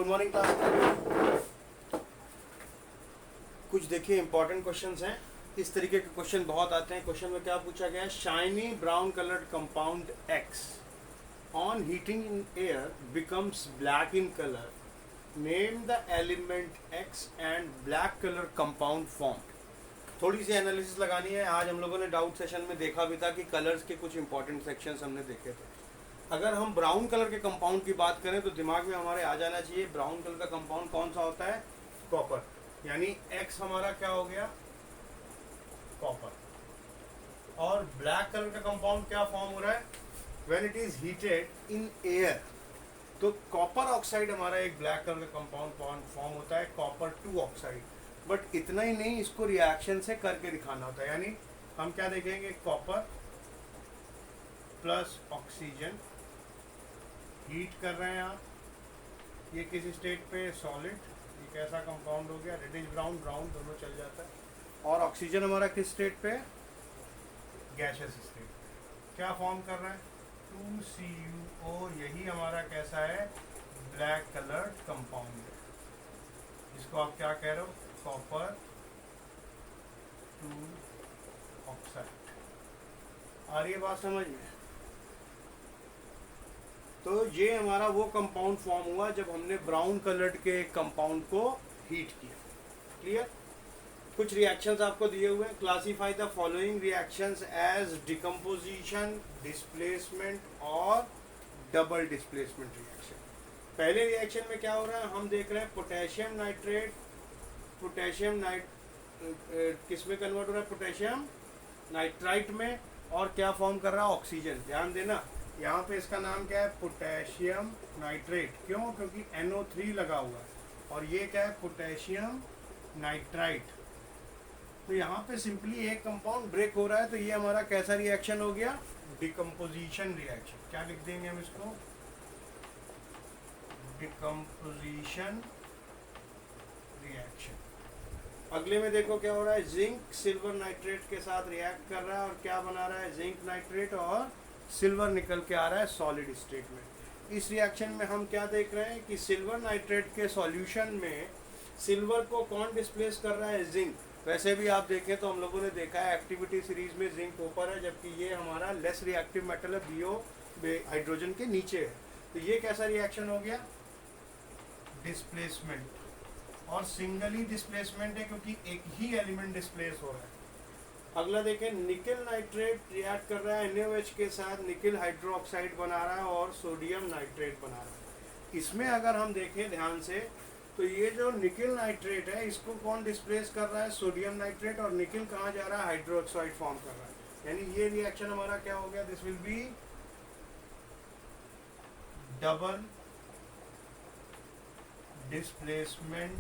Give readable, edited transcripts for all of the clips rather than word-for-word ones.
Morning class. कुछ देखिए important questions हैं। इस तरीके के क्वेश्चन बहुत आते हैं। क्वेश्चन में क्या पूछा गया है, shiny brown coloured compound x on heating in air becomes black in colour, name the element x and black colour compound form. थोड़ी सी एनालिसिस लगानी है। आज हम लोगों ने डाउट सेशन में देखा भी था कि कलर्स के कुछ इंपॉर्टेंट सेक्शंस हमने देखे थे। अगर हम ब्राउन कलर के कंपाउंड की बात करें तो दिमाग में हमारे आ जाना चाहिए ब्राउन कलर का कंपाउंड कौन सा होता है, कॉपर। यानी एक्स हमारा क्या हो गया, कॉपर। और ब्लैक कलर का कंपाउंड क्या फॉर्म हो रहा है, when it is heated in air. तो कॉपर ऑक्साइड हमारा एक ब्लैक कलर का कंपाउंड फॉर्म होता है, कॉपर 2 ऑक्साइड। बट इतना ही नहीं, इसको रिएक्शन से करके दिखाना होता है। यानी हम क्या देखेंगे, कॉपर प्लस ऑक्सीजन हीट कर रहे हैं आप। ये किस स्टेट पे, सॉलिड। ये कैसा कंपाउंड हो गया, रेडिश ब्राउन, ब्राउन दोनों चल जाता है। और ऑक्सीजन हमारा किस स्टेट पे, गैसियस स्टेट। क्या फॉर्म कर रहा है, 2CuO। यही हमारा कैसा है, ब्लैक कलर्ड कंपाउंड है। इसको आप क्या कह रहे हो, कॉपर 2 ऑक्साइड। आ रही है बात समझ में। तो ये हमारा वो कंपाउंड फॉर्म हुआ जब हमने ब्राउन कलर्ड के कंपाउंड को हीट किया। क्लियर। कुछ रिएक्शंस आपको दिए हुए हैं। Classify the following reactions as decomposition, displacement और डबल डिस्प्लेसमेंट रिएक्शन। पहले रिएक्शन में क्या हो रहा है, हम देख रहे हैं पोटेशियम नाइट्रेट, किस में कन्वर्ट हो रहा है, पोटेशियम नाइट्राइट में। और क्या फॉर्म कर रहा है, ऑक्सीजन। ध्यान देना, यहाँ पे इसका नाम क्या है, पोटेशियम नाइट्रेट। क्यों, क्योंकि NO3 लगा हुआ है। और ये क्या है, पोटेशियम नाइट्राइट। तो यहाँ पे सिंपली एक कंपाउंड ब्रेक हो रहा है। तो ये हमारा कैसा रिएक्शन हो गया, डिकम्पोजिशन रिएक्शन। क्या लिख देंगे हम इसको, डिकम्पोजिशन रिएक्शन। अगले में देखो क्या हो रहा है, जिंक सिल्वर नाइट्रेट के साथ रिएक्ट कर रहा है और क्या बना रहा है, जिंक नाइट्रेट और सिल्वर निकल के आ रहा है सॉलिड स्टेट में। इस रिएक्शन में हम क्या देख रहे हैं कि सिल्वर नाइट्रेट के सॉल्यूशन में सिल्वर को कौन डिस्प्लेस कर रहा है, जिंक। वैसे भी आप देखें तो हम लोगों ने देखा है एक्टिविटी सीरीज में जिंक ऊपर है, जबकि ये हमारा लेस रिएक्टिव मेटल है, बीओ हाइड्रोजन के नीचे है। तो ये कैसा रिएक्शन हो गया, डिस्प्लेसमेंट। और सिंगली डिस्प्लेसमेंट है क्योंकि एक ही एलिमेंट डिस्प्लेस हो रहा है। अगला देखें, निकल नाइट्रेट रिएक्ट कर रहा है NaOH के साथ, निकल हाइड्रोक्साइड बना रहा है और सोडियम नाइट्रेट बना रहा है। इसमें अगर हम देखें ध्यान से तो ये जो निकल नाइट्रेट है इसको कौन डिस्प्लेस कर रहा है, सोडियम नाइट्रेट। और निकल कहाँ जा रहा है, हाइड्रोक्साइड फॉर्म कर रहा है। यानी ये रिएक्शन हमारा क्या हो गया, this will be double displacement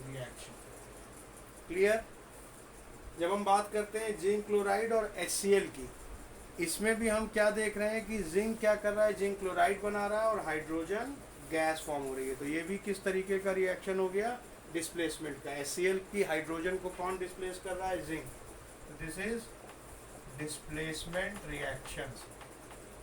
reaction. Clear. जब हम बात करते हैं जिंक क्लोराइड और HCl की, इसमें भी हम क्या देख रहे हैं कि जिंक क्या कर रहा है, जिंक क्लोराइड बना रहा है और हाइड्रोजन गैस फॉर्म हो रही है। तो ये भी किस तरीके का रिएक्शन हो गया, डिस्प्लेसमेंट का। HCl की हाइड्रोजन को कौन डिस्प्लेस कर रहा है, जिंक। तो दिस इज डिस्प्लेसमेंट रिएक्शंस।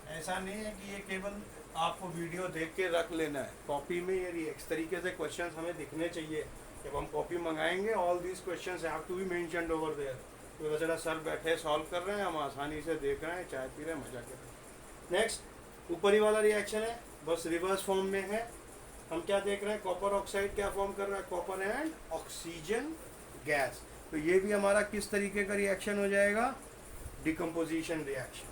ऐसा नहीं है कि ये केवल आपको वीडियो देख के रख लेना है, कॉपी में ये इस तरीके से क्वेश्चंस हमें दिखने चाहिए। जब हम कॉपी मंगाएंगे all these questions have to be mentioned over there. तो जरा सर बैठे सॉल्व कर रहे हैं, हम आसानी से देख रहे हैं, चाय पी रहे हैं, मजा कर रहे हैं। नेक्स्ट ऊपरी वाला रिएक्शन है, बस रिवर्स फॉर्म में है। हम क्या देख रहे हैं, कॉपर ऑक्साइड क्या फॉर्म कर रहा है, कॉपर एंड ऑक्सीजन गैस। तो ये भी हमारा किस तरीके का रिएक्शन हो जाएगा, डिकम्पोजिशन रिएक्शन।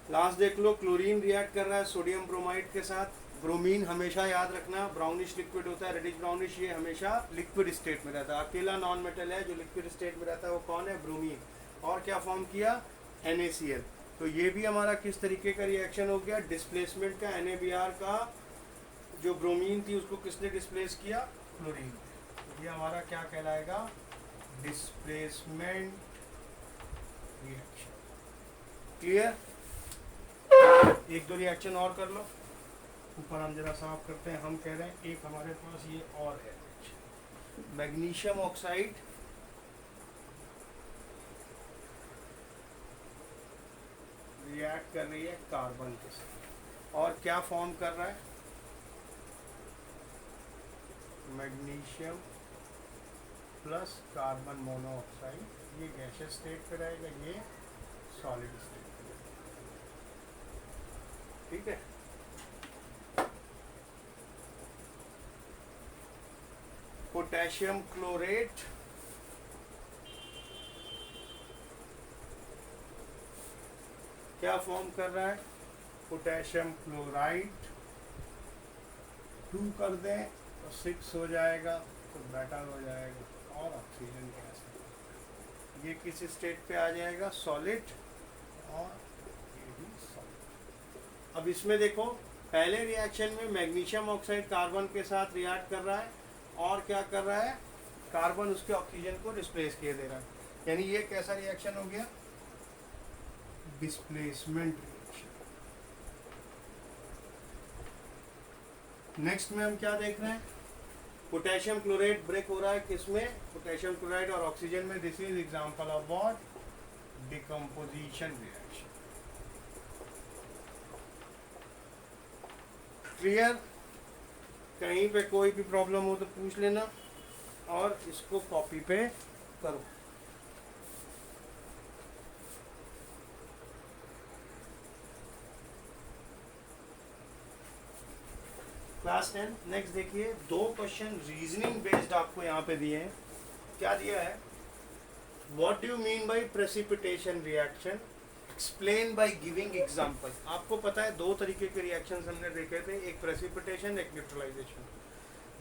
लास्ट देख लो, क्लोरीन रिएक्ट कर रहा है सोडियम ब्रोमाइड के साथ। ब्रोमीन हमेशा याद रखना ब्राउनिश लिक्विड होता है, रेडिश ब्राउनिश। ये हमेशा लिक्विड स्टेट में रहता है। अकेला नॉन मेटल है जो लिक्विड स्टेट में रहता है, वो कौन है, ब्रोमीन। और क्या फॉर्म किया, NaCl। तो ये भी हमारा किस तरीके का रिएक्शन हो गया, डिस्प्लेसमेंट का। NaBr का जो ब्रोमीन थी उसको किसने डिस्प्लेस किया, क्लोरीन। तो ये हमारा क्या कहलाएगा, डिस्प्लेसमेंट रिएक्शन। क्लियर। एक दो रिएक्शन और कर लो, ऊपर हम जरा साफ करते हैं। हम कह रहे हैं एक हमारे पास ये और है, मैग्नीशियम ऑक्साइड रिएक्ट कर रही है कार्बन के साथ और क्या फॉर्म कर रहा है, मैग्नीशियम प्लस कार्बन मोनोऑक्साइड। ये गैसियस स्टेट पे रहेगा, ये सॉलिड स्टेट पे रहेगा। ठीक है, पोटेशियम क्लोरेट क्या फॉर्म कर रहा है, पोटेशियम क्लोराइड। 2 कर दें तो 6 हो जाएगा, तो बेटर हो जाएगा और ऑक्सीजन गैस है। ये किस स्टेट पे आ जाएगा, सॉलिड, और ये भी सॉलिड। अब इसमें देखो, पहले रिएक्शन में मैग्नीशियम ऑक्साइड कार्बन के साथ रिएक्ट कर रहा है और क्या कर रहा है, कार्बन उसके ऑक्सीजन को डिस्प्लेस किए दे रहा है, यानी ये कैसा रिएक्शन हो गया, डिस्प्लेसमेंट रिएक्शन। नेक्स्ट में हम क्या देख रहे हैं, पोटेशियम क्लोराइड ब्रेक हो रहा है किसमें, पोटेशियम क्लोराइड और ऑक्सीजन में। This is example of what, decomposition reaction. Clear, कहीं पे कोई भी प्रॉब्लम हो तो पूछ लेना और इसको कॉपी पे करो। क्लास 10 नेक्स्ट देखिए, 2 क्वेश्चन रीजनिंग बेस्ड आपको यहाँ पे दिए हैं। क्या दिया है, what do you mean by precipitation reaction, explain by giving example. आपको पता है 2 तरीके के रिएक्शंस हमने देखे थे, एक प्रेसिपिटेशन, एक न्यूट्रलाइजेशन।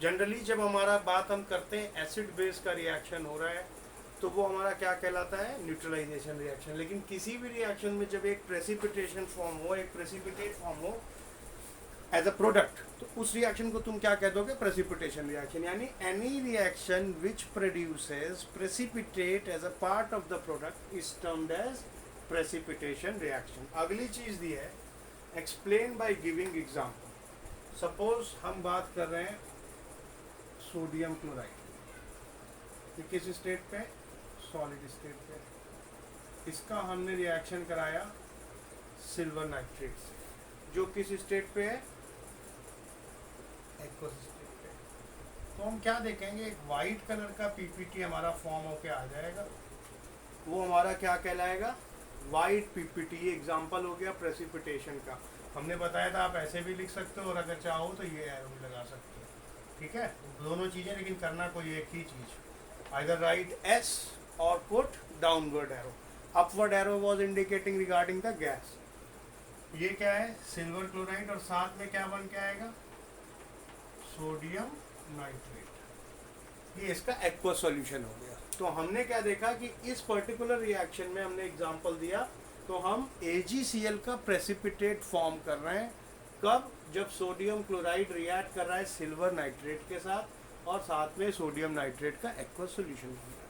जनरली जब हमारा बात हम करते हैं एसिड बेस का रिएक्शन हो रहा है तो वो हमारा क्या कहलाता है, न्यूट्रलाइजेशन रिएक्शन। लेकिन किसी भी रिएक्शन में जब एक प्रेसिपिटेशन फॉर्म हो, एक प्रेसिपिटेट फॉर्म हो एज अ प्रोडक्ट, तो उस रिएक्शन को तुम क्या कह दोगे, प्रेसिपिटेशन रिएक्शन। यानी any reaction which produces precipitate as a part of the product is termed as precipitation reaction. अगली चीज दी है, explain by giving example. Suppose हम बात कर रहे हैं सोडियम क्लोराइड, ये किस स्टेट पे, सॉलिड स्टेट पे। इसका हमने रिएक्शन कराया सिल्वर नाइट्रेट से, जो किस स्टेट पे है, एक्वस स्टेट पे। तो हम क्या देखेंगे, एक वाइट कलर का पीपीटी हमारा फॉर्म होके आ जाएगा, वो हमारा क्या कहलाएगा, वाइट पीपीटी। एग्जांपल हो गया प्रेसिपिटेशन का। हमने बताया था आप ऐसे भी लिख सकते हो और अगर चाहो तो ये एरो भी लगा सकते हो। ठीक है, दोनों चीजें, लेकिन करना कोई एक ही चीज, आइदर राइट एस और put downward arrow. Upward arrow was indicating regarding the gas. ये क्या है, सिल्वर क्लोराइड, और साथ में क्या बन के आएगा, सोडियम नाइट्रेट। ये इसका एक्वस सॉल्यूशन हो गया। तो हमने क्या देखा कि इस पर्टिकुलर रिएक्शन में हमने एग्जांपल दिया, तो हम AgCl का प्रेसिपिटेट फॉर्म कर रहे हैं। कब, जब सोडियम क्लोराइड रिएक्ट कर रहा है सिल्वर नाइट्रेट के साथ और साथ में सोडियम नाइट्रेट का एक्वस सॉल्यूशन बन रहा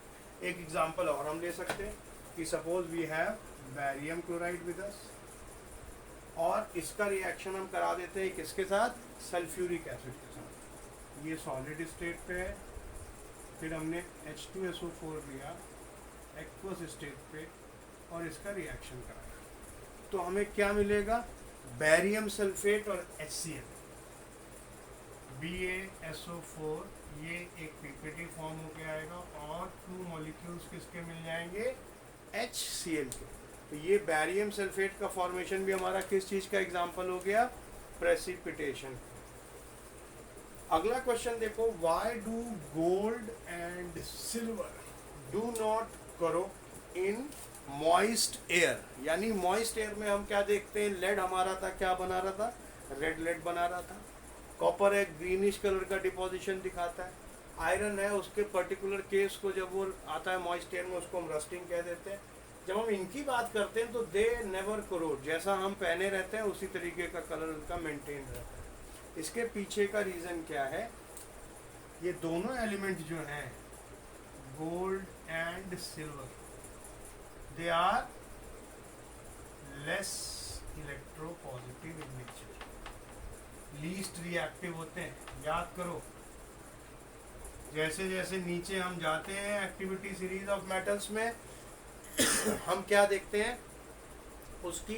है। एक एग्जांपल और हम ले सकते हैं कि suppose we have barium chloride with us, और इसका रिएक्शन हम करा देते हैं किसके साथ, सल्फ्यूरिक एसिड के साथ। ये सॉलिड स्टेट पे है, फिर हमने H2SO4 लिया एक्वस स्टेट पे और इसका रिएक्शन कराया, तो हमें क्या मिलेगा, बैरियम सल्फेट और HCl, BaSO4, ये एक पीपीटी फॉर्म होके आएगा और 2 मॉलिक्यूल्स किसके मिल जाएंगे, HCl के। तो ये बैरियम सल्फेट का फॉर्मेशन भी हमारा किस चीज का एग्जांपल हो गया, प्रेसिपिटेशन। अगला क्वेश्चन देखो, why do gold and silver do not करो इन मॉइस्ट एयर। यानी मॉइस्ट एयर में हम क्या देखते हैं, लेड हमारा था, क्या बना रहा था, रेड लेड बना रहा था। कॉपर एक ग्रीनिश कलर का डिपोजिशन दिखाता है। आयरन है, उसके पर्टिकुलर केस को जब वो आता है मॉइस्ट एयर में, उसको हम रस्टिंग कह देते हैं। जब हम इनकी बात करते हैं तो दे नेवर करोड, जैसा हम पहने रहते हैं उसी तरीके का कलर उनका मेंटेन रहता है। इसके पीछे का रीज़न क्या है, ये दोनों एलिमेंट जो हैं gold and silver, they are less electropositive in nature, least reactive होते हैं। याद करो, जैसे जैसे नीचे हम जाते हैं एक्टिविटी सीरीज ऑफ मेटल्स में हम क्या देखते हैं, उसकी